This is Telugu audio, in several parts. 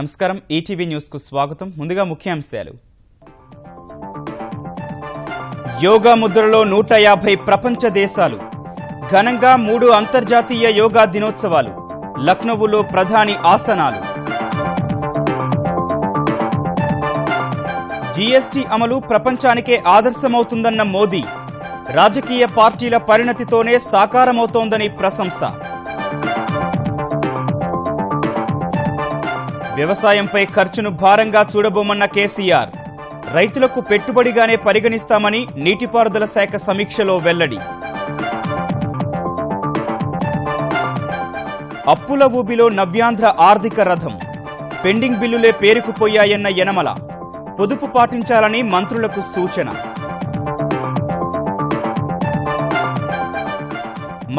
నమస్కారం ఈటీవీ న్యూస్ కు స్వాగతం ముందుగా ముఖ్యాంశాలు యోగా ముద్రలో 150 ప్రపంచ దేశాలు ఘనంగా 3 అంతర్జాతీయ యోగా దినోత్సవాలు లక్నోలో ప్రధాని ఆసనాలు జీఎస్టీ అమలు ప్రపంచానికే ఆదర్శమవుతుందన్న మోదీ రాజకీయ పార్టీల పరిణతితోనే సాకారమవుతోందని ప్రశంస వ్యవసాయంపై ఖర్చును భారంగా చూడబోమన్న కేసీఆర్ రైతులకు పెట్టుబడిగానే పరిగణిస్తామని నీటిపారుదల శాఖ సమీక్షలో వెల్లడి అప్పుల ఊబిలో నవ్యాంధ్ర ఆర్థిక రథం పెండింగ్ బిల్లులే పేరుకుపోయాయన్న యనమల పొదుపు పాటించాలని మంత్రులకు సూచన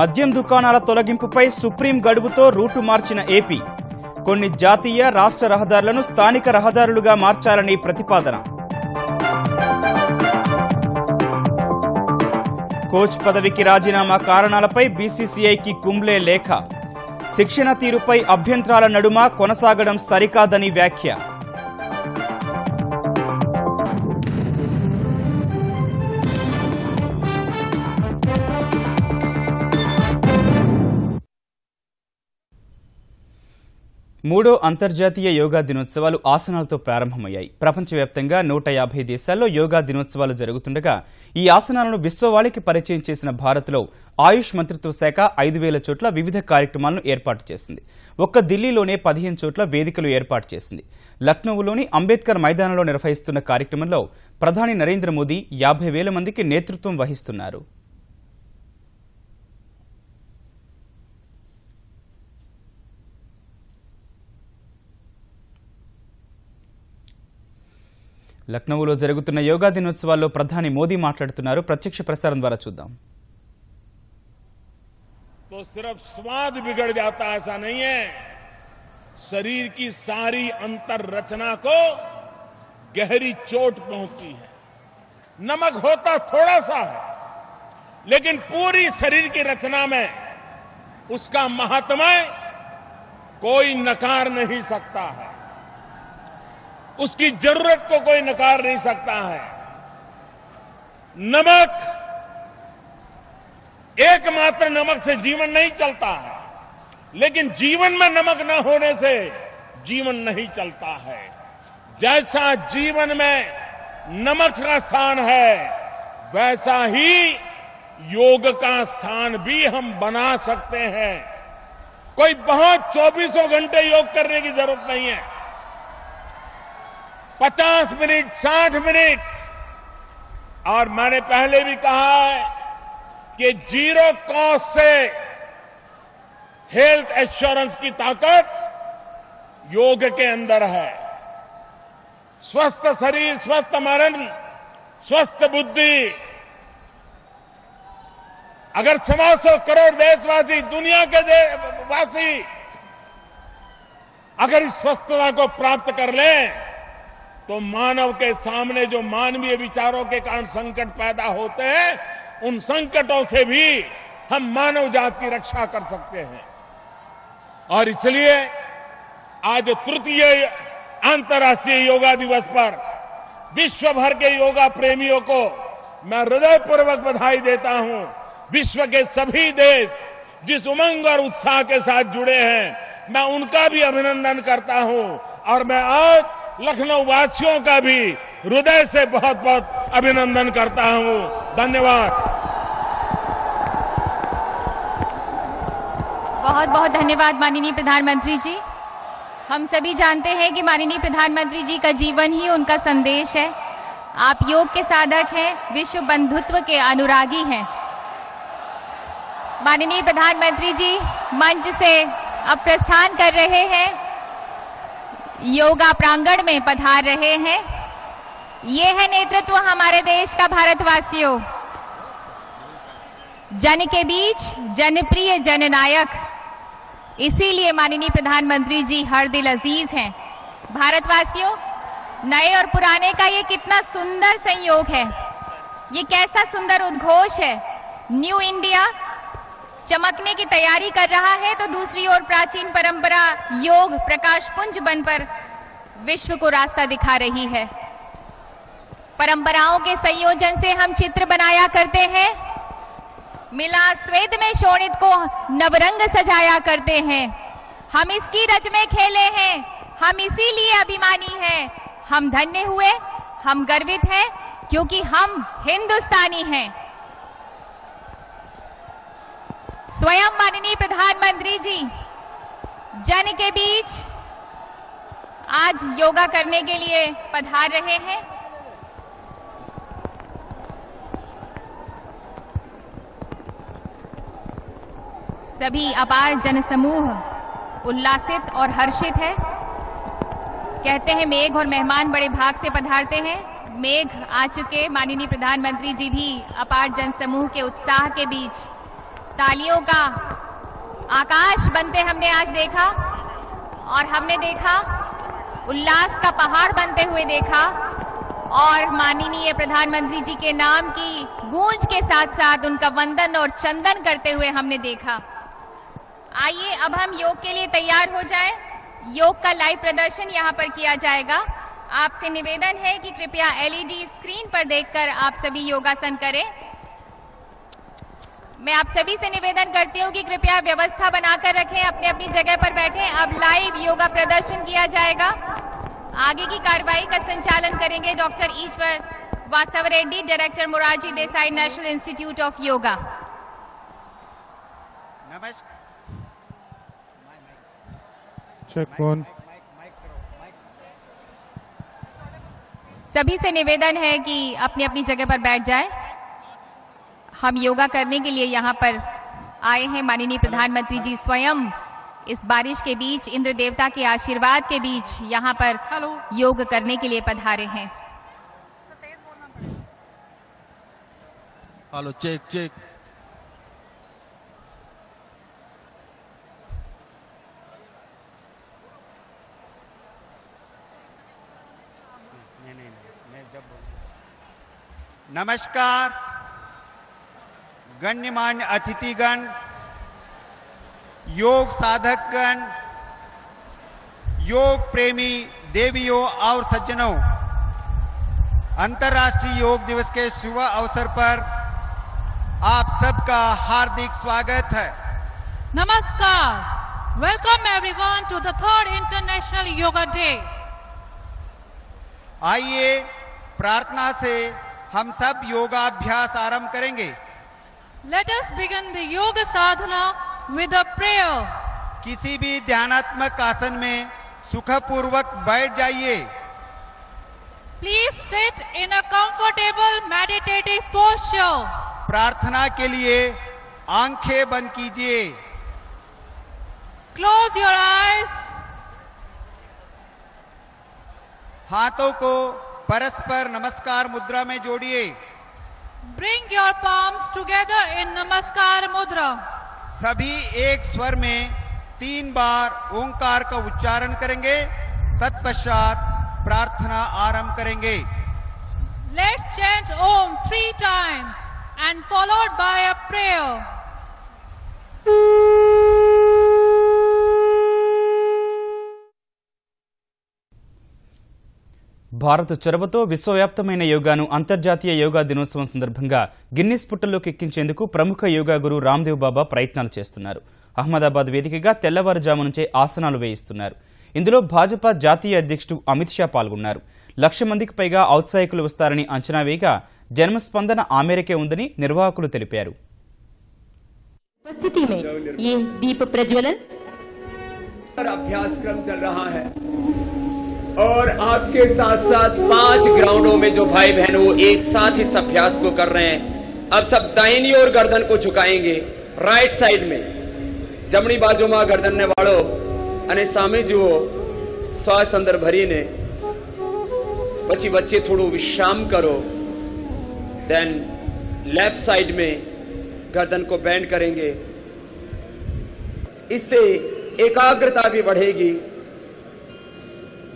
మద్యం దుకాణాల తొలగింపుపై సుప్రీం గడువుతో రూటు మార్చిన ఏపీ కొన్ని జాతీయ రాష్ట్ర రహదారులను స్థానిక రహదారులుగా మార్చాలని ప్రతిపాదన కోచ్ పదవికి రాజీనామా కారణాలపై బీసీసీఐకి కుంబ్లే లేఖ శిక్షణ తీరుపై అభ్యంతరాల నడుమ కొనసాగడం సరికాదని వ్యాఖ్య మూడో అంతర్జాతీయ యోగా దినోత్సవాలు ఆసనాలతో ప్రారంభమయ్యాయి. ప్రపంచవ్యాప్తంగా 150 దేశాల్లో యోగా దినోత్సవాలు జరుగుతుండగా ఈ ఆసనాలను విశ్వవాళికి పరిచయం చేసిన భారత్లో ఆయుష్ మంత్రిత్వ శాఖ 5,000 చోట్ల వివిధ కార్యక్రమాలను ఏర్పాటు చేసింది. ఒక్క ఢిల్లీలోనే 15 చోట్ల వేదికలు ఏర్పాటు చేసింది. లక్నోలోని అంబేద్కర్ మైదానంలో నిర్వహిస్తున్న కార్యక్రమంలో ప్రధాని నరేంద్ర మోదీ 50,000 మందికి నేతృత్వం వహిస్తున్నారు. లక్నోలో జరుగుతున్న యోగా దినోత్సవాల్లో ప్రధాని మోదీ మాట్లాడుతున్నారు. ప్రత్యక్ష ప్రసారం ద్వారా చూద్దాం. तो सिर्फ स्वाद बिगड़ जाता ऐसा नहीं है, शरीर की सारी अंतर रचना को गहरी चोट पहुंचती है. नमक होता थोड़ा सा है लेकिन पूरी शरीर की रचना में उसका महात्म्य कोई नकार नहीं सकता है, उसकी जरूरत को कोई नकार नहीं सकता है. नमक एकमात्र नमक से जीवन नहीं चलता है, लेकिन जीवन में नमक न होने से जीवन नहीं चलता है. जैसा जीवन में नमक का स्थान है वैसा ही योग का स्थान भी हम बना सकते हैं. कोई बहुत 24 घंटे योग करने की जरूरत नहीं है. 50 मिनट 60 मिनट. और मैंने पहले भी कहा है कि जीरो कॉस्ट से हेल्थ एश्योरेंस की ताकत योग के अंदर है. स्वस्थ शरीर, स्वस्थ मन, स्वस्थ बुद्धि. अगर 125 करोड़ देशवासी, दुनिया के वासी अगर इस स्वस्थता को प्राप्त कर लें तो मानव के सामने जो मानवीय विचारों के कारण संकट पैदा होते हैं उन संकटों से भी हम मानव जाति की रक्षा कर सकते हैं. और इसलिए आज तृतीय अंतर्राष्ट्रीय योगा दिवस पर विश्व भर के योगा प्रेमियों को मैं हृदयपूर्वक बधाई देता हूं. विश्व के सभी देश जिस उमंग और उत्साह के साथ जुड़े हैं मैं उनका भी अभिनंदन करता हूं. और मैं आज लखनऊ वासियों का भी हृदय से बहुत बहुत अभिनंदन करता हूं. धन्यवाद. बहुत बहुत धन्यवाद माननीय प्रधानमंत्री जी. हम सभी जानते हैं कि माननीय प्रधानमंत्री जी का जीवन ही उनका संदेश है. आप योग के साधक हैं, विश्व बंधुत्व के अनुरागी हैं. माननीय प्रधानमंत्री जी मंच से अब प्रस्थान कर रहे हैं, योगा प्रांगण में पधार रहे हैं. ये है नेतृत्व हमारे देश का. भारतवासियों, जन के बीच जनप्रिय जननायक, इसीलिए माननीय प्रधानमंत्री जी हर दिल अजीज हैं. भारतवासियों, नए और पुराने का ये कितना सुंदर संयोग है, ये कैसा सुंदर उद्घोष है. न्यू इंडिया चमकने की तैयारी कर रहा है तो दूसरी ओर प्राचीन परंपरा योग प्रकाश पुंज बन पर विश्व को रास्ता दिखा रही है। परंपराओं के संयोजन से हम चित्र बनाया करते हैं, मिला श्वेत में शोणित को नवरंग सजाया करते हैं। हम इसकी रच में खेले हैं, हम इसीलिए अभिमानी हैं। हम धन्य हुए, हम गर्वित हैं क्योंकि हम हिंदुस्तानी हैं। स्वयं माननीय प्रधानमंत्री जी जन के बीच आज योगा करने के लिए पधार रहे हैं। सभी अपार जनसमूह उल्लासित और हर्षित है। कहते हैं मेघ और मेहमान बड़े भाग से पधारते हैं। मेघ आ चुके माननीय प्रधानमंत्री जी भी अपार जनसमूह के उत्साह के बीच तालियों का आकाश बनते हमने आज देखा, और हमने देखा उल्लास का पहाड़ बनते हुए देखा, और माननीय प्रधानमंत्री जी के नाम की गूंज के साथ साथ उनका वंदन और चंदन करते हुए हमने देखा। आइए अब हम योग के लिए तैयार हो जाएं। योग का लाइव प्रदर्शन यहाँ पर किया जाएगा। आपसे निवेदन है कि कृपया एलईडी स्क्रीन पर देखकर आप सभी योगासन करें। मैं आप सभी से निवेदन करती हूँ कि कृपया व्यवस्था बनाकर रखें, अपने अपनी जगह पर बैठें। अब लाइव योगा प्रदर्शन किया जाएगा। आगे की कार्रवाई का संचालन करेंगे doctor Ishwar Vasav Reddy, director Morarji Desai national institute of yoga. नमस्कार। Check one. सभी से निवेदन है कि अपनी अपनी जगह पर बैठ जाएं। हम योगा करने के लिए यहाँ पर आए हैं। माननीय प्रधानमंत्री जी स्वयं इस बारिश के बीच, इंद्र देवता के आशीर्वाद के बीच यहाँ पर योग करने के लिए पधारे हैं। Hello, check check. नमस्कार गण्यमान्य अतिथिगण, योग साधकगण, योग प्रेमी देवियों और सज्जनों, अंतर्राष्ट्रीय योग दिवस के शुभ अवसर पर आप सबका हार्दिक स्वागत है। Namaskar. Welcome everyone to the 3rd International Yoga Day. आइए प्रार्थना से हम सब योगाभ्यास आरंभ करेंगे। Let us begin the yoga sadhana with a prayer. किसी भी ध्यानात्मक आसन में सुखपूर्वक बैठ जाइए। Please sit in a comfortable meditative posture. प्रार्थना के लिए आंखें बंद कीजिए। Close your eyes. हाथों को परस्पर नमस्कार मुद्रा में जोड़िए। Bring your palms together in Namaskar Mudra. सभी एक स्वर में 3 बार ओंकार का उच्चारण करेंगे, तत्पश्चात प्रार्थना आरंभ करेंगे। Let's chant Om 3 times and followed by a prayer. Bharat చొరవతో విశ్వవ్యాప్తమైన యోగాను అంతర్జాతీయ యోగా దినోత్సవం సందర్భంగా గిన్నిస్ పుట్టల్లోకి ఎక్కించేందుకు ప్రముఖ యోగా గురు రామ్దేవ్ బాబా ప్రయత్నాలు చేస్తున్నారు. అహ్మదాబాద్ వేదికగా తెల్లవారుజాము నుంచే ఆసనాలు వేయిస్తున్నారు. ఇందులో భాజపా జాతీయ అధ్యక్షుడు అమిత్ షా పాల్గొన్నారు. 1,00,000 మందికి పైగా ఔత్సాహికులు వస్తారని అంచనా వేయగా జన్మస్పందన ఆ మేరకే ఉందని నిర్వాహకులు తెలిపారు. उपस्थिति में ये दीप प्रज्वलन अभ्यास क्रम चल रहा है और आपके साथ साथ 5 ग्राउंडों में जो भाई बहन वो एक साथ इस अभ्यास को कर रहे हैं। अब सब दाहिनी ओर गर्दन को झुकाएंगे। राइट साइड में जमनी बाजू में गर्दन ने वालों अने सामे जुओ श्वास अंदर भरीने પછી વચ્ચે થોડું વિશ્રામ કરો। देन लेफ्ट साइड में गर्दन को बेंड करेंगे। इससे एकाग्रता भी बढ़ेगी।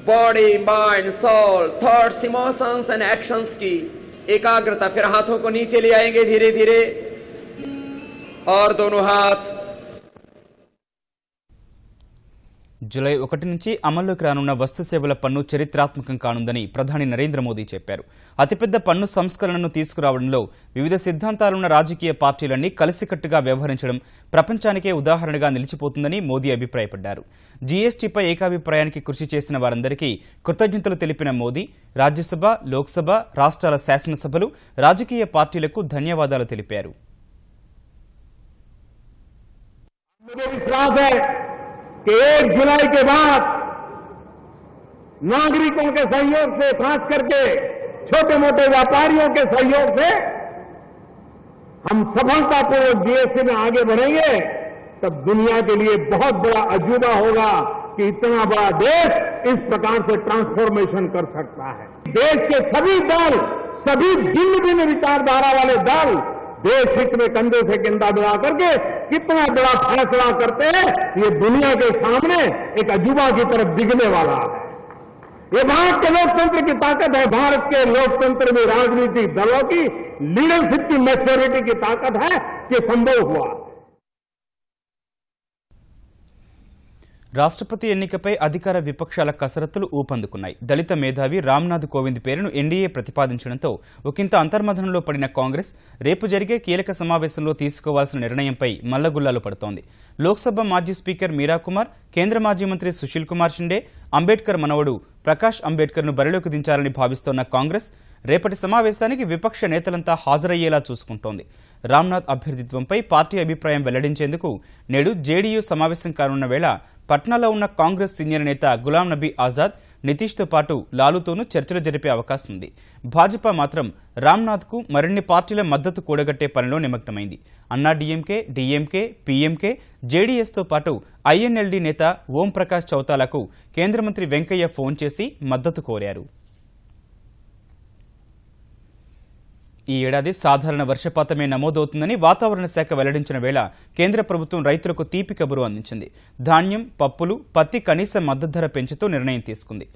Body, mind, soul, thoughts, emotions and actions की एकाग्रता। फिर हाथों को नीचे ले आएंगे धीरे धीरे और दोनों हाथ జూలై 1 నుంచి అమల్లోకి రానున్న వస్తు సేవల పన్ను చరిత్రాత్మకం కానుందని ప్రధాని నరేంద్ర మోదీ చెప్పారు. అతిపెద్ద పన్ను సంస్కరణను తీసుకురావడంలో వివిధ సిద్ధాంతాలున్న రాజకీయ పార్టీలన్నీ కలిసికట్టుగా వ్యవహరించడం ప్రపంచానికే ఉదాహరణగా నిలిచిపోతుందని మోదీ అభిప్రాయపడ్డారు. జీఎస్టీపై ఏకాభిప్రాయానికి కృషి చేసిన వారందరికీ కృతజ్ఞతలు తెలిపిన మోదీ రాజ్యసభ, లోక్సభ, రాష్ట్రాల శాసనసభలు, రాజకీయ పార్టీలకు ధన్యవాదాలు తెలిపారు. कि 1 जुलाई के बाद नागरिकों के सहयोग से, खास करके छोटे मोटे व्यापारियों के सहयोग से हम सफलतापूर्वक जीएसटी में आगे बढ़ेंगे, तब दुनिया के लिए बहुत बड़ा अजूबा होगा कि इतना बड़ा देश इस प्रकार से ट्रांसफॉर्मेशन कर सकता है. देश के सभी दल, सभी भिन्न भिन्न विचारधारा वाले दल देश हित में कंधे से कंधा मिला करके कितना बड़ा फैसला करते हैं, ये दुनिया के सामने एक अजूबा की तरफ दिखने वाला है. ये भारत के लोकतंत्र की ताकत है. भारत के लोकतंत्र में राजनीतिक दलों की लीडरशिप की मैच्योरिटी की ताकत है कि संभव हुआ. రాష్ట్రపతి ఎన్నికపై అధికార విపక్షాల కసరత్తులు ఊపందుకున్నాయి. దళిత మేధావి రామ్నాథ్ కోవింద్ పేరును ఎన్డీఏ ప్రతిపాదించడంతో ఒకంత అంతర్మథనంలో పడిన కాంగ్రెస్ రేపు జరిగే కీలక సమావేశంలో తీసుకోవాల్సిన నిర్ణయంపై మల్లగుల్లాలు పడుతోంది. లోక్సభ మాజీ స్పీకర్ మీరా కుమార్, కేంద్ర మాజీ మంత్రి సుశీల్ కుమార్ షిండే, అంబేద్కర్ మనవడు ప్రకాష్ అంబేద్కర్ను బరిలోకి దించాలని భావిస్తోన్న కాంగ్రెస్ రేపటి సమావేశానికి విపక్ష నేతలంతా హాజరయ్యేలా చూసుకుంటోంది. రామ్నాథ్ అభ్యర్థిత్వంపై పార్టీ అభిప్రాయం వెల్లడించేందుకు నేడు జేడీయూ సమావేశం కానున్న వేళ పట్నాలో ఉన్న కాంగ్రెస్ సీనియర్ నేత గులాం నబీ ఆజాద్, నితీష్తో పాటు లాలూతోనూ చర్చలు జరిపే అవకాశం ఉంది. భాజపా మాత్రం రామ్నాథ్కు మరిన్ని పార్టీల మద్దతు కూడగట్టే పనిలో నిమగ్నమైంది. అన్నా డీఎంకే, డీఎంకే, పీఎంకే, జేడీఎస్తో పాటు ఐఎన్ఎల్డీ నేత ఓం ప్రకాష్ చౌతాలకు కేంద్ర మంత్రి వెంకయ్య ఫోన్ చేసి మద్దతు కోరారు. ఈ ఏడాది సాధారణ వర్షపాతమే నమోదవుతుందని వాతావరణ శాఖ వెల్లడించిన వేళ కేంద్ర ప్రభుత్వం రైతులకు తీపి కబురు అందించింది. ధాన్యం, పప్పులు, పత్తి కనీస మద్దతు ధర పెంచుతూ నిర్ణయం తీసుకుంది.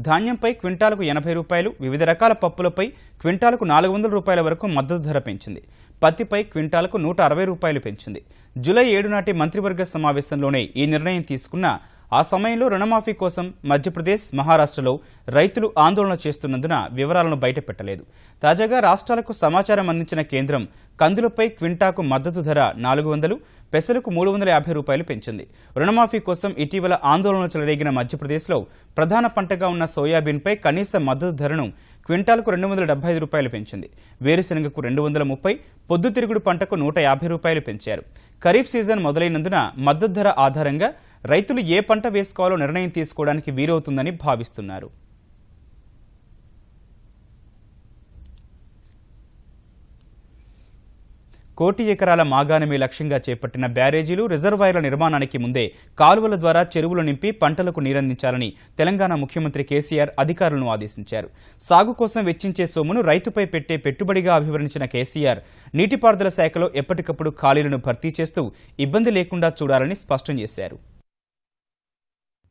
ధాన్యంపై క్వింటాలకు 80 రూపాయలు, వివిధ రకాల పప్పులపై క్వింటాలకు 400 రూపాయల వరకు మద్దతు ధర పెంచింది. పత్తిపై క్వింటాలకు 160 రూపాయలు పెంచింది. జూలై 7 నాటి మంత్రివర్గ సమావేశంలోనే ఈ నిర్ణయం తీసుకున్న ఆ సమయంలో రుణమాఫీ కోసం మధ్యప్రదేశ్, మహారాష్ట్రలో రైతులు ఆందోళన చేస్తున్నందున వివరాలను బయటపెట్టలేదు. తాజాగా రాష్ట్రాలకు సమాచారం అందించిన కేంద్రం కందులపై క్వింటాకు మద్దతు ధర 400, పెసలకు 350 రూపాయలు పెంచింది. రుణమాఫీ కోసం ఇటీవల ఆందోళనలు చెలరేగిన మధ్యప్రదేశ్లో ప్రధాన పంటగా ఉన్న సోయాబీన్పై కనీస మద్దతు ధరను క్వింటాలకు 275 రూపాయలు పెంచింది. వేరుశెనగకు 230, పొద్దుతిరుగుడు పంటకు 150 రూపాయలు పెంచారు. ఖరీఫ్ సీజన్ మొదలైనందున మద్దతు ధర ఆధారంగా రైతులు ఏ పంట వేసుకోవాలో నిర్ణయం తీసుకోవడానికి వీలవుతుందని భావిస్తున్నారు. కోటి ఎకరాల మాగాణమే లక్ష్యంగా చేపట్టిన బ్యారేజీలు, రిజర్వాయర్ల నిర్మాణానికి ముందే కాలువల ద్వారా చెరువులు నింపి పంటలకు నీరందించాలని తెలంగాణ ముఖ్యమంత్రి కేసీఆర్ అధికారులను ఆదేశించారు. సాగు కోసం వెచ్చించే సొమ్మును రైతుపై పెట్టే పెట్టుబడిగా అభివర్ణించిన కేసీఆర్ నీటిపారుదల శాఖలో ఎప్పటికప్పుడు ఖాళీలను భర్తీ చేస్తూ ఇబ్బంది లేకుండా చూడాలని స్పష్టం చేశారు.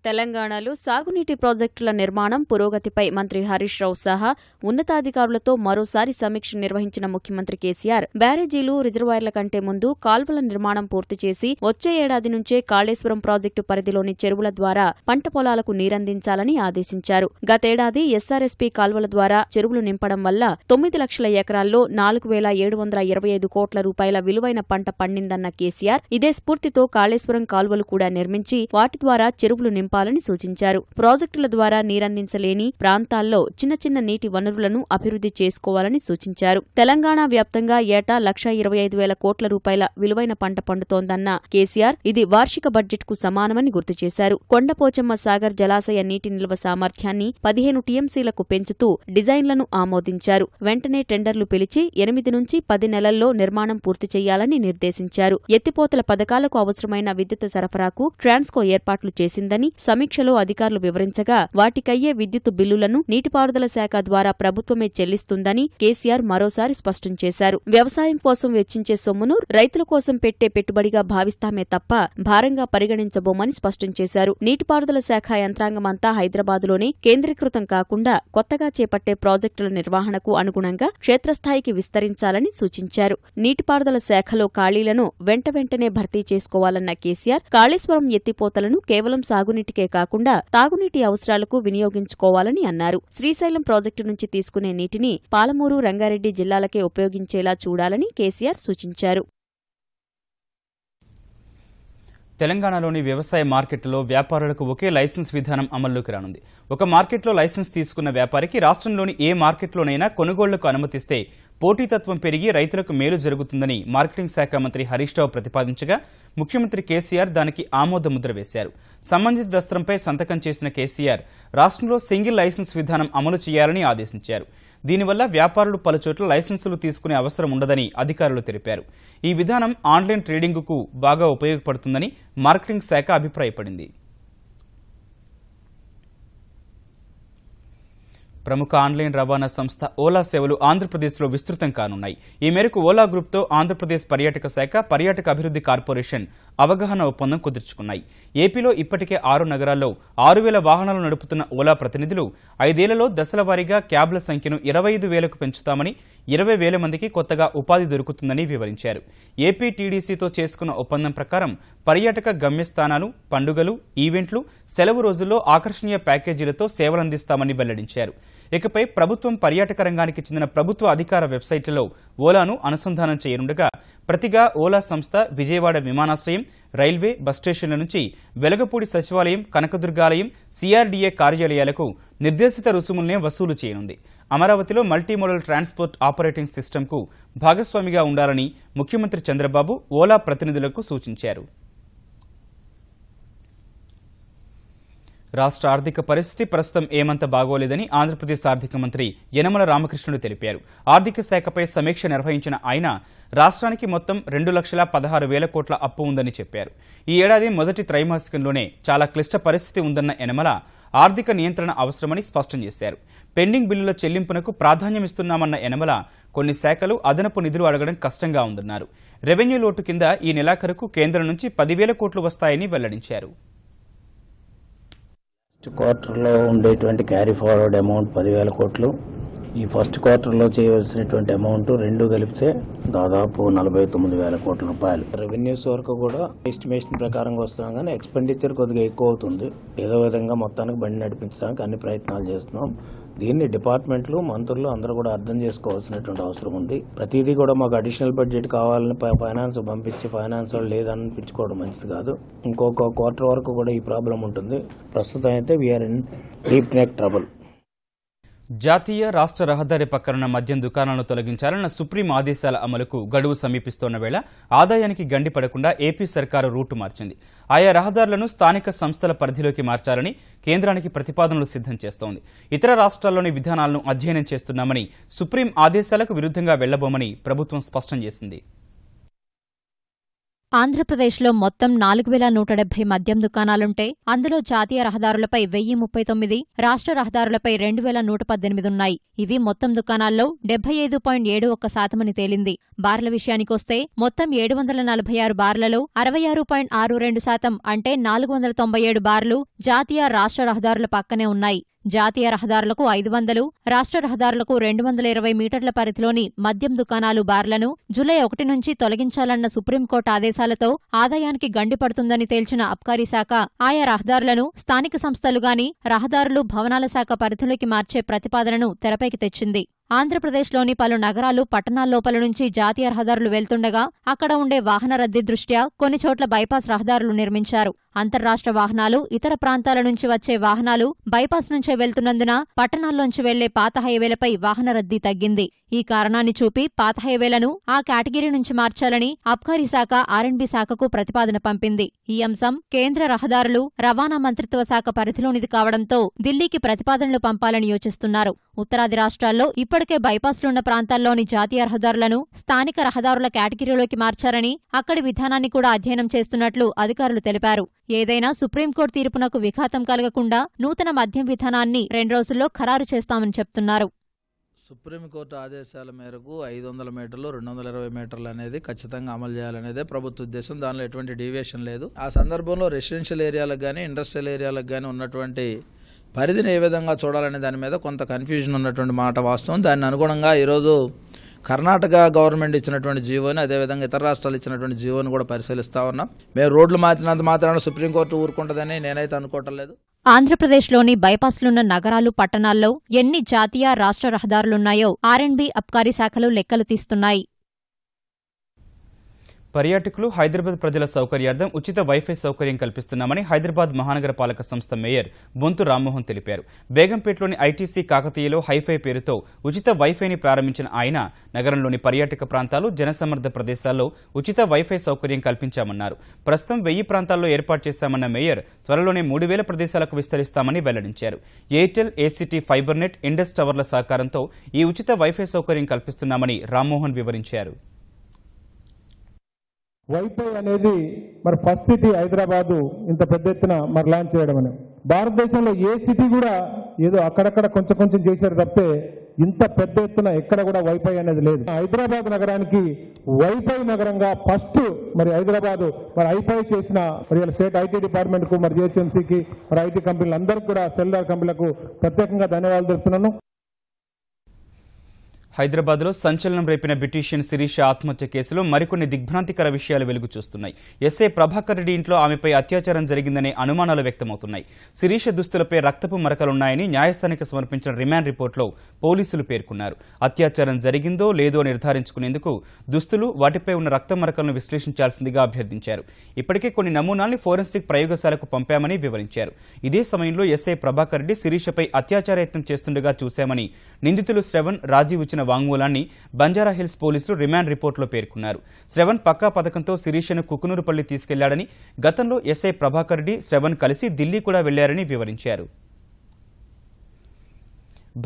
తెలంగాణలో సాగునీటి ప్రాజెక్టుల నిర్మాణం పురోగతిపై మంత్రి హరీష్ రావు సహా ఉన్నతాధికారులతో మరోసారి సమీక్ష నిర్వహించిన ముఖ్యమంత్రి కేసీఆర్ బ్యారేజీలు, రిజర్వాయర్ల కంటే ముందు కాల్వల నిర్మాణం పూర్తి చేసి వచ్చే ఏడాది నుంచే కాళేశ్వరం ప్రాజెక్టు పరిధిలోని చెరువుల ద్వారా పంట పొలాలకు నీరందించాలని ఆదేశించారు. గతేడాది ఎస్ఆర్ఎస్పీ కాల్వల ద్వారా చెరువులు నింపడం వల్ల 9 లక్షల ఎకరాల్లో 4,725 కోట్ల రూపాయల విలువైన పంట పండిందన్న కేసీఆర్ ఇదే స్ఫూర్తితో కాళేశ్వరం కాల్వలు కూడా నిర్మించి వాటి ద్వారా చెరువులు నింపాలని సూచించారు. ప్రాజెక్టుల ద్వారా నీరందించలేని ప్రాంతాల్లో చిన్న చిన్న నీటి వనరులను అభివృద్ధి చేసుకోవాలని సూచించారు. తెలంగాణ వ్యాప్తంగా ఏటా 1,25,000 కోట్ల రూపాయల విలువైన పంట పండుతోందన్న కేసీఆర్ ఇది వార్షిక బడ్జెట్ కు సమానమని గుర్తు చేశారు. కొండపోచమ్మ సాగర్ జలాశయ నీటి నిల్వ సామర్థ్యాన్ని 15 టీఎంసీలకు పెంచుతూ డిజైన్లను ఆమోదించారు. వెంటనే టెండర్లు పిలిచి 8 నుంచి 10 నెలల్లో నిర్మాణం పూర్తి చేయాలని నిర్దేశించారు. ఎత్తిపోతల పథకాలకు అవసరమైన విద్యుత్ సరఫరాకు ట్రాన్స్కో ఏర్పాట్లు చేసిందని సమీక్షలో అధికారులు వివరించగా వాటికయ్యే విద్యుత్ బిల్లులను నీటిపారుదల శాఖ ద్వారా ప్రభుత్వమే చెల్లిస్తుందని కేసీఆర్ మరోసారి స్పష్టం చేశారు. వ్యవసాయం కోసం వెచ్చించే సొమ్మును రైతుల కోసం పెట్టే పెట్టుబడిగా భావిస్తామే తప్ప భారంగా పరిగణించబోమని స్పష్టం చేశారు. నీటిపారుదల శాఖ యంత్రాంగమంతా హైదరాబాద్లోనే కేంద్రీకృతం కాకుండా కొత్తగా చేపట్టే ప్రాజెక్టుల నిర్వహణకు అనుగుణంగా క్షేత్రస్థాయికి విస్తరించాలని సూచించారు. నీటిపారుదల శాఖలో ఖాళీలను వెంటనే భర్తీ చేసుకోవాలన్న కేసీఆర్ కాళేశ్వరం ఎత్తిపోతలను కేవలం సాగునీటి బయటికే కాకుండా తాగునీటి అవసరాలకు వినియోగించుకోవాలని అన్నారు. శ్రీశైలం ప్రాజెక్టు నుంచి తీసుకునే నీటిని పాలమూరు, రంగారెడ్డి జిల్లాలకే ఉపయోగించేలా చూడాలని కేసీఆర్ సూచించారు. తెలంగాణలోని వ్యవసాయ మార్కెట్లలో వ్యాపారులకు ఒకే లైసెన్స్ విధానం అమల్లోకి రానుంది. ఒక మార్కెట్లో లైసెన్స్ తీసుకున్న వ్యాపారికి రాష్ట్రంలోని ఏ మార్కెట్లోనైనా కొనుగోళ్లకు అనుమతిస్తే పోటీతత్వం పెరిగి రైతులకు మేలు జరుగుతుందని మార్కెటింగ్ శాఖ మంత్రి హరీష్ రావు ప్రతిపాదించగా ముఖ్యమంత్రి కేసీఆర్ దానికి ఆమోదముద్ర వేశారు. సంబంధిత దస్త్రంపై సంతకం చేసిన కేసీఆర్ రాష్ట్రంలో సింగిల్ లైసెన్స్ విధానం అమలు చేయాలని ఆదేశించారు. దీనివల్ల వ్యాపారులు పలుచోట్ల లైసెన్సులు తీసుకునే అవసరం ఉండదని అధికారులు తెలిపారు. ఈ విధానం ఆన్లైన్ ట్రేడింగ్కు బాగా ఉపయోగపడుతుందని మార్కెటింగ్ శాఖ అభిప్రాయపడింది. ప్రముఖ ఆన్లైన్ రవాణా సంస్థ ఓలా సేవలు ఆంధ్రప్రదేశ్లో విస్తృతం కానున్నాయి. ఈ మేరకు ఓలా గ్రూప్తో ఆంధ్రప్రదేశ్ పర్యాటక శాఖ, పర్యాటక అభివృద్ధి కార్పొరేషన్ అవగాహన ఒప్పందం కుదుర్చుకున్నాయి. ఏపీలో ఇప్పటికే 6 నగరాల్లో 6,000 వాహనాలు నడుపుతున్న ఓలా ప్రతినిధులు 5 ఏళ్లలో దశల వారీగా క్యాబ్ల సంఖ్యను 25,000కు పెంచుతామని, 20,000 మందికి కొత్తగా ఉపాధి దొరుకుతుందని వివరించారు. ఏపీ టీడీసీతో చేసుకున్న ఒప్పందం ప్రకారం పర్యాటక గమ్యస్థానాలు, పండుగలు, ఈవెంట్లు, సెలవు రోజుల్లో ఆకర్షణీయ ప్యాకేజీలతో సేవలందిస్తామని వెల్లడించారు. ఇకపై ప్రభుత్వం పర్యాటక రంగానికి చెందిన ప్రభుత్వ అధికార వెబ్సైట్లలో ఓలాను అనుసంధానం చేయనుండగా ప్రతిగా ఓలా సంస్థ విజయవాడ విమానాశ్రయం, రైల్వే, బస్ స్టేషన్ల నుంచి వెలగపూడి సచివాలయం, కనకదుర్గాలయం, సిఆర్డీఏ కార్యాలయాలకు నిర్దేశిత రుసుముల్నే వసూలు చేయనుంది. అమరావతిలో మల్టీమోడల్ ట్రాన్స్పోర్ట్ ఆపరేటింగ్ సిస్టమ్కు భాగస్వామిగా ఉండాలని ముఖ్యమంత్రి చంద్రబాబు ఓలా ప్రతినిధులకు సూచించారు. రాష్ట్ర ఆర్థిక పరిస్థితి ప్రస్తుతం ఏమంత బాగోలేదని ఆంధ్రప్రదేశ్ ఆర్థిక మంత్రి యనమల రామకృష్ణుడు తెలిపారు. ఆర్థిక శాఖపై సమీక్ష నిర్వహించిన ఆయన రాష్ట్రానికి మొత్తం 2,16,000 కోట్ల అప్పు ఉందని చెప్పారు. ఈ ఏడాది మొదటి త్రైమాసికంలోనే చాలా క్లిష్ట పరిస్థితి ఉందన్న యనమల ఆర్థిక నియంత్రణ అవసరమని స్పష్టం చేశారు. పెండింగ్ బిల్లుల చెల్లింపునకు ప్రాధాన్యమిస్తున్నామన్న యనమల కొన్ని శాఖలు అదనపు నిధులు అడగడం కష్టంగా ఉందన్నారు. రెవెన్యూ లోటు కింద ఈ నెలాఖరుకు కేంద్రం నుంచి 10,000 కోట్లు వస్తాయని వెల్లడించారు. ఫస్ట్ క్వార్టర్లో ఉండేటువంటి క్యారీ ఫార్వర్డ్ అమౌంట్ 10,000 కోట్లు. ఈ ఫస్ట్ క్వార్టర్లో చేయవలసినటువంటి అమౌంట్ 2 కలిపితే దాదాపు 49,000 కోట్ల రూపాయలు. రెవెన్యూస్ వరకు కూడా ఎస్టిమేషన్ ప్రకారంగా వస్తున్నాం, కానీ ఎక్స్పెండిచర్ కొద్దిగా ఎక్కువ అవుతుంది. ఏదో విధంగా మొత్తానికి బండి నడిపించడానికి అన్ని ప్రయత్నాలు చేస్తున్నాం. దీన్ని డిపార్ట్మెంట్లు, మంత్రులు అందరూ కూడా అర్థం చేసుకోవాల్సినటువంటి అవసరం ఉంది. ప్రతిదీ కూడా మాకు అడిషనల్ బడ్జెట్ కావాలని ఫైనాన్స్ పంపించి ఫైనాన్స్ వాళ్ళు లేదనిపించుకోవడం మంచిది కాదు. ఇంకొక క్వార్టర్ వరకు కూడా ఈ ప్రాబ్లం ఉంటుంది. ప్రస్తుతం అయితే we're in deep neck trouble. జాతీయ, రాష్ట్ర రహదారి పక్కనున్న మద్యం దుకాణాలను తొలగించాలన్న సుప్రీం ఆదేశాల అమలుకు గడువు సమీపిస్తోన్న వేళ ఆదాయానికి గండి పడకుండా ఏపీ సర్కారు రూటు మార్చింది. ఆయా రహదారులను స్థానిక సంస్థల పరిధిలోకి మార్చాలని కేంద్రానికి ప్రతిపాదనలు సిద్ధం చేస్తోంది. ఇతర రాష్ట్రాల్లోని విధానాలను అధ్యయనం చేస్తున్నామని, సుప్రీం ఆదేశాలకు విరుద్ధంగా వెళ్లబోమని ప్రభుత్వం స్పష్టం చేసింది. ఆంధ్రప్రదేశ్లో మొత్తం 4,170 మద్యం దుకాణాలుంటే అందులో జాతీయ రహదారులపై 1,039, రాష్ట్ర రహదారులపై 2,118 ఉన్నాయి. ఇవి మొత్తం దుకాణాల్లో 75.71% తేలింది. బార్ల విషయానికొస్తే మొత్తం 746 బార్లలో 66.62% అంటే 497 బార్లు జాతీయ, రాష్ట్ర రహదారుల పక్కనే ఉన్నాయి. జాతీయ రహదారులకు 500, రాష్ట్ర రహదారులకు 220 మీటర్ల పరిధిలోని మద్యం దుకాణాలు, బార్లను జూలై 1 నుంచి తొలగించాలన్న సుప్రీంకోర్టు ఆదేశాలతో ఆదాయానికి గండిపడుతుందని తేల్చిన అబ్కారీ శాఖ ఆయా రహదారులను స్థానిక సంస్థలుగాని, రహదారులు, భవనాల శాఖ పరిధిలోకి మార్చే ప్రతిపాదనను తెరపైకి తెచ్చింది. ఆంధ్రప్రదేశ్లోని పలు నగరాలు, పట్టణాల్లోపల నుంచి జాతీయ రహదారులు వెళ్తుండగా అక్కడ ఉండే వాహన రద్దీ దృష్ట్యా కొన్ని చోట్ల బైపాస్ రహదారులు నిర్మించారు. అంతర్రాష్ట్ర వాహనాలు, ఇతర ప్రాంతాల నుంచి వచ్చే వాహనాలు బైపాస్ నుంచే వెళ్తున్నందున పట్టణాల్లోంచి వెళ్లే పాత హైవేలపై వాహన రద్దీ తగ్గింది. ఈ కారణాన్ని చూపి పాత హైవేలను ఆ కేటగిరీ నుంచి మార్చాలని అబ్కారీ శాఖ ఆర్ఎండ్బీ శాఖకు ప్రతిపాదన పంపింది. ఈ అంశం కేంద్ర రహదారులు, రవాణా మంత్రిత్వ శాఖ పరిధిలోనిది కావడంతో ఢిల్లీకి ప్రతిపాదనలు పంపాలని యోచిస్తున్నారు. ఉత్తరాది రాష్ట్రాల్లో ఇప్పటికే బైపాస్లున్న ప్రాంతాల్లోని జాతీయ రహదారులను స్థానిక రహదారుల కేటగిరీలోకి మార్చారని, అక్కడి విధానాన్ని కూడా అధ్యయనం చేస్తున్నట్లు అధికారులు తెలిపారు. ఏదైనా సుప్రీంకోర్టు తీర్పునకు విఘాతం కలగకుండా నూతన మద్యం విధానాన్ని 2 రోజుల్లో ఖరారు చేస్తామని చెప్తున్నారు. సుప్రీంకోర్టు ఆదేశాల మేరకు 500 మీటర్లు, 220 మీటర్లు అనేది ఖచ్చితంగా అమలు చేయాలనేదే ప్రభుత్వ ఉద్దేశం. దానిలో ఎటువంటి డీవియేషన్ లేదు. ఆ సందర్భంలో రెసిడెన్షియల్ ఏరియాలకు కానీ, ఇండస్ట్రియల్ ఏరియాలకు కానీ ఉన్నటువంటి పరిధిని ఏ విధంగా చూడాలనే దాని మీద కొంత కన్ఫ్యూజన్ ఉన్నటువంటి మాట వాస్తవం. దాని అనుగుణంగా ఈరోజు కర్ణాటక గవర్నమెంట్ ఇచ్చినటువంటి జీవోని, అదేవిధంగా ఇతర రాష్ట్రాలు ఇచ్చినటువంటి జీవోని కూడా పరిశీలిస్తా ఉన్నాం. మేము రోడ్లు మార్చినంత మాత్రాన సుప్రీంకోర్టు ఊరుకుంటుందని నేనైతే అనుకోవటం లేదు. ఆంధ్రప్రదేశ్లోని బైపాస్లున్న నగరాలు, పట్టణాల్లో ఎన్ని జాతీయ, రాష్ట్ర రహదారులున్నాయో ఆర్ఎండ్బీ అబ్కారీ శాఖలు లెక్కలు తీస్తున్నాయి. పర్యాటకులు హైదరాబాద్ ప్రజల సౌకర్యార్థం ఉచిత వైఫై సౌకర్యం కల్పిస్తున్నామని హైదరాబాద్ మహానగర పాలక సంస్థ మేయర్ బొంతు రామ్మోహన్ తెలిపారు. బేగంపేటలోని ఐటీసీ కాకతీయలో హైఫై పేరుతో ఉచిత వైఫైని ప్రారంభించిన ఆయన నగరంలోని పర్యాటక ప్రాంతాలు, జనసమ్మర్ద ప్రదేశాల్లో ఉచిత వైఫై సౌకర్యం కల్పించామన్నారు. ప్రస్తుతం 1000 ప్రాంతాల్లో ఏర్పాటు చేశామన్న మేయర్ త్వరలోనే 3000 ప్రదేశాలకు విస్తరిస్తామని వెల్లడించారు. ఎయిర్టెల్, ఏసీటీ ఫైబర్నెట్, ఇండస్ టవర్ల సహకారంతో ఈ ఉచిత వైఫై సౌకర్యం కల్పిస్తున్నామని రామ్మోహన్ వివరించారు. వైఫై అనేది మరి ఫస్ట్ సిటీ హైదరాబాదు ఇంత పెద్ద ఎత్తున మరి లాంచ్ చేయడం అనేది భారతదేశంలో ఏ సిటీ కూడా ఏదో అక్కడక్కడ కొంచెం చేశారు తప్పితే ఇంత పెద్ద ఎత్తున ఎక్కడ కూడా వైఫై అనేది లేదు. హైదరాబాద్ నగరానికి వైఫై నగరంగా ఫస్ట్ మరి హైదరాబాదు మరి హైఫై చేసిన మరి స్టేట్ ఐటీ డిపార్ట్మెంట్ కు, మరి జిహెచ్ఎంసీకి, మరి ఐటీ కంపెనీలు అందరికీ కూడా, సెల్యులార్ కంపెనీలకు ప్రత్యేకంగా ధన్యవాదాలు తెలుపుతున్నాను. హైదరాబాద్లో సంచలనం రేపిన బ్యూటీషియన్ శిరీష ఆత్మహత్య కేసులో మరికొన్ని దిగ్భ్రాంతికర విషయాలు వెలుగు చూస్తున్నాయి. ఎస్ఐ ప్రభాకర్ రెడ్డి ఇంట్లో ఆమెపై అత్యాచారం జరిగిందనే అనుమానాలు వ్యక్తమవుతున్నాయి. శిరీష దుస్తులపై రక్తపు మరకలున్నాయని న్యాయస్థానానికి సమర్పించిన రిమాండ్ రిపోర్టులో పోలీసులు పేర్కొన్నారు. అత్యాచారం జరిగిందో లేదో నిర్ధారించుకునేందుకు దుస్తులు, వాటిపై ఉన్న రక్త మరకలను విశ్లేషించాల్సిందిగా అభ్యర్థించారు. ఇప్పటికే కొన్ని నమూనాల్ని ఫోరెన్సిక్ ప్రయోగశాలకు పంపామని వివరించారు. ఇదే సమయంలో ఎస్ఐ ప్రభాకర్ రెడ్డి శిరీషపై అత్యాచార యత్నం చేస్తుండగా చూశామని నిందితులు శ్రవణ్, రాజీవ్ ఇచ్చిన వాంగ్మూలాన్ని బంజారాహిల్స్ పోలీసులు రిమాండ్ రిపోర్టులో పేర్కొన్నారు. శ్రవణ్ పక్కా పథకంతో శిరీషను కుకునూరుపల్లి తీసుకెళ్లాడని, గతంలో ఎస్ఐ ప్రభాకర్ రెడ్డి, శ్రవణ్ కలిసి ఢిల్లీ కూడా వెళ్లారని వివరించారు.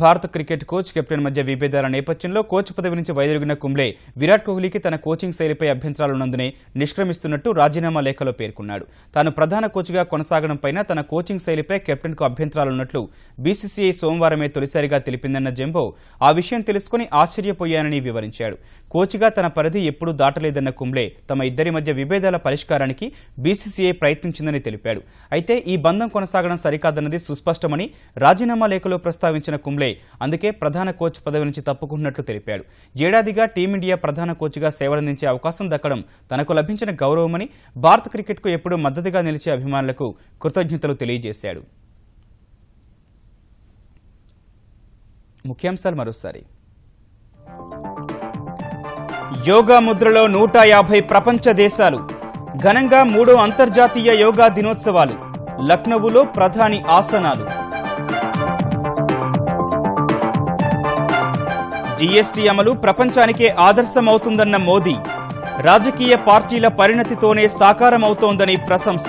భారత క్రికెట్ కోచ్, కెప్టెన్ మధ్య విభేదాల నేపథ్యంలో కోచ్ పదవి నుంచి వైదొలిగిన కుంబ్లే విరాట్ కోహ్లీకి తన కోచింగ్ శైలిపై అభ్యంతరాలున్నందునే నిష్క్రమిస్తున్నట్టు రాజీనామా లేఖలో పేర్కొన్నాడు. తాను ప్రధాన కోచ్గా కొనసాగడంపై తన కోచింగ్ శైలిపై కెప్టెన్కు అభ్యంతరాలున్నట్లు బీసీసీఐ సోమవారమే తొలిసారిగా తెలిపిందన్న జంబో ఆ విషయం తెలుసుకుని ఆశ్చర్యపోయానని వివరించాడు. కోచ్గా తన పరిధి ఎప్పుడూ దాటలేదన్న కుంబ్లే తమ ఇద్దరి మధ్య విభేదాల పరిష్కారానికి బీసీసీఐ ప్రయత్నించిందని తెలిపాడు. అయితే ఈ బంధం కొనసాగడం సరికాదన్నది సుస్పష్టమని రాజీనామా లేఖలో ప్రస్తావించిన కుంబ్లే అందుకే ప్రధాన కోచ్ పదవి నుంచి తప్పుకున్నట్లు తెలిపాడు. ఏడాదిగా టీమిండియా ప్రధాన కోచ్గా సేవలందించే అవకాశం దక్కడం తనకు లభించిన గౌరవమని, భారత క్రికెట్కు ఎప్పుడూ మద్దతుగా నిలిచే అభిమానులకు కృతజ్ఞతలు తెలియజేశాడు. ముఖ్యాంశాలు మరోసారి. యోగా ముద్రలో 150 ప్రపంచ దేశాలు. ఘనంగా 3వ అంతర్జాతీయ యోగా దినోత్సవాలు. లక్నోలో ప్రధాని ఆసనాలు. జీఎస్టీ అమలు ప్రపంచానికే ఆదర్శమవుతుందన్న మోదీ. రాజకీయ పార్టీల పరిణతితోనే సాకారమవుతోందని ప్రశంస.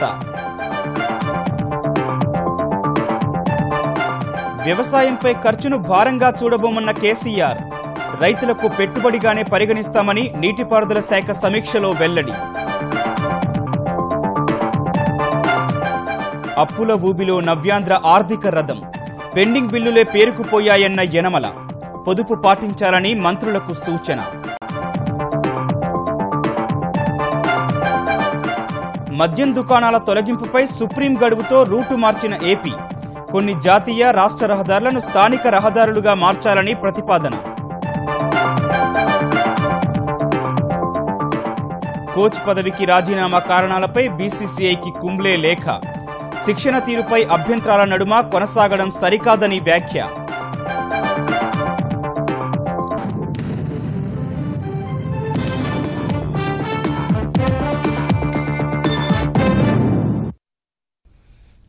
వ్యవసాయంపై ఖర్చును భారంగా చూడబోమన్న కేసీఆర్. రైతులకు పెట్టుబడిగానే పరిగణిస్తామని నీటిపారుదల శాఖ సమీక్షలో వెల్లడి. అప్పుల ఊబిలో నవ్యాంధ్ర ఆర్థిక రథం. పెండింగ్ బిల్లులే పేరుకుపోయాయన్న యనమల. పొదుపు పాటించాలని మంత్రులకు సూచన. మద్యం దుకాణాల తొలగింపుపై సుప్రీం గడువుతో రూటు మార్చిన ఏపీ. కొన్ని జాతీయ, రాష్ట్ర రహదారులను స్థానిక రహదారులుగా మార్చాలని ప్రతిపాదన. కోచ్ పదవికి రాజీనామా కారణాలపై బీసీసీఐకి కుంబ్లే లేఖ. శిక్షణ తీరుపై అభ్యంతరాల నడుమ కొనసాగడం సరికాదని వ్యాఖ్య.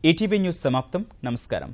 ఈటీవీ న్యూస్ సమాప్తం. నమస్కారం.